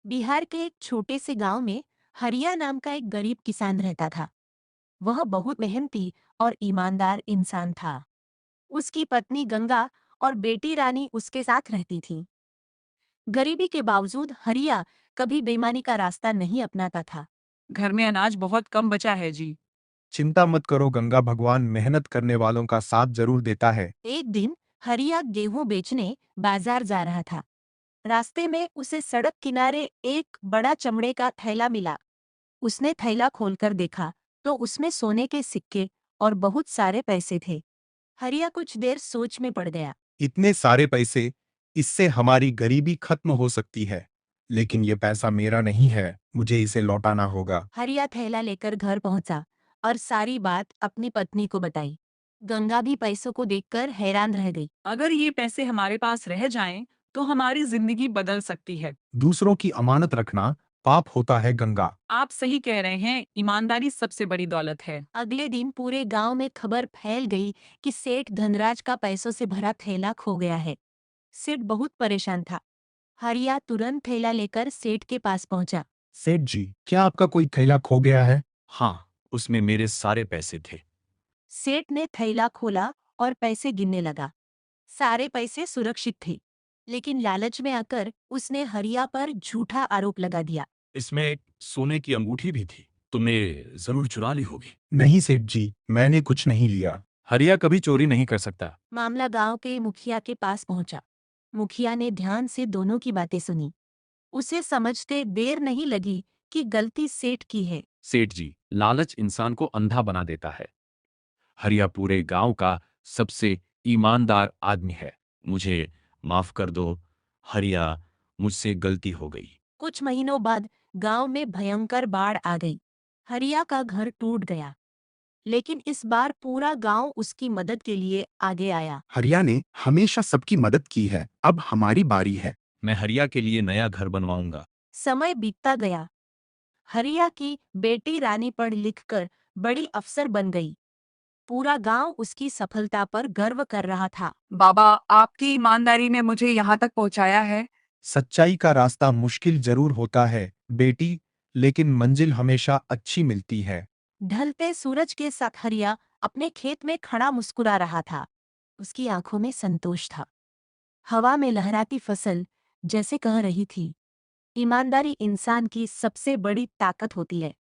बिहार के एक छोटे से गांव में हरिया नाम का एक गरीब किसान रहता था। वह बहुत मेहनती और ईमानदार इंसान था। उसकी पत्नी गंगा और बेटी रानी उसके साथ रहती थी। गरीबी के बावजूद हरिया कभी बेईमानी का रास्ता नहीं अपनाता था। घर में अनाज बहुत कम बचा है जी। चिंता मत करो गंगा, भगवान मेहनत करने वालों का साथ जरूर देता है। एक दिन हरिया गेहूं बेचने बाजार जा रहा था। रास्ते में उसे सड़क किनारे एक बड़ा चमड़े का थैला मिला। उसने थैला खोलकर देखा तो उसमें सोने के सिक्के और बहुत सारे पैसे थे। हरिया कुछ देर सोच में पड़ गया। इतने सारे पैसे, इससे हमारी गरीबी खत्म हो सकती है। लेकिन ये पैसा मेरा नहीं है, मुझे इसे लौटाना होगा। हरिया थैला लेकर घर पहुंचा और सारी बात अपनी पत्नी को बताई। गंगा भी पैसों को देखकर हैरान रह गई। अगर ये पैसे हमारे पास रह जाएं, तो हमारी जिंदगी बदल सकती है। दूसरों की अमानत रखना पाप होता है गंगा। आप सही कह रहे हैं, ईमानदारी सबसे बड़ी दौलत है। अगले दिन पूरे गांव में खबर फैल गई कि सेठ धनराज का पैसों से भरा थैला खो गया है। सेठ बहुत परेशान था। हरिया तुरंत थैला लेकर सेठ के पास पहुंचा। सेठ जी, क्या आपका कोई थैला खो गया है? हाँ, उसमें मेरे सारे पैसे थे। सेठ ने थैला खोला और पैसे गिनने लगा। सारे पैसे सुरक्षित थे, लेकिन लालच में आकर उसने हरिया पर झूठा आरोप लगा दिया। इसमें एक सोने की अंगूठी भी थी। तुमने जरूर चुरा ली होगी। नहीं सेठ जी, मैंने कुछ नहीं लिया। हरिया कभी चोरी नहीं कर सकता। मामला गांव के मुखिया के पास पहुंचा। मुखिया ने ध्यान से दोनों की बातें सुनी। उसे समझते देर नहीं लगी कि गलती सेठ की है। सेठ जी, लालच इंसान को अंधा बना देता है। हरिया पूरे गांव का सबसे ईमानदार आदमी है। मुझे माफ कर दो, हरिया, मुझसे गलती हो गई। कुछ महीनों बाद गांव में भयंकर बाढ़ आ गई। हरिया का घर टूट गया, लेकिन इस बार पूरा गांव उसकी मदद के लिए आगे आया। हरिया ने हमेशा सबकी मदद की है, अब हमारी बारी है। मैं हरिया के लिए नया घर बनवाऊंगा। समय बीतता गया। हरिया की बेटी रानी पढ़ लिखकर बड़ी अफसर बन गई। पूरा गांव उसकी सफलता पर गर्व कर रहा था। बाबा, आपकी ईमानदारी ने मुझे यहाँ तक पहुँचाया है। सच्चाई का रास्ता मुश्किल जरूर होता है बेटी, लेकिन मंजिल हमेशा अच्छी मिलती है। ढलते सूरज के साथ हरिया अपने खेत में खड़ा मुस्कुरा रहा था। उसकी आंखों में संतोष था। हवा में लहराती फसल जैसे कह रही थी, ईमानदारी इंसान की सबसे बड़ी ताकत होती है।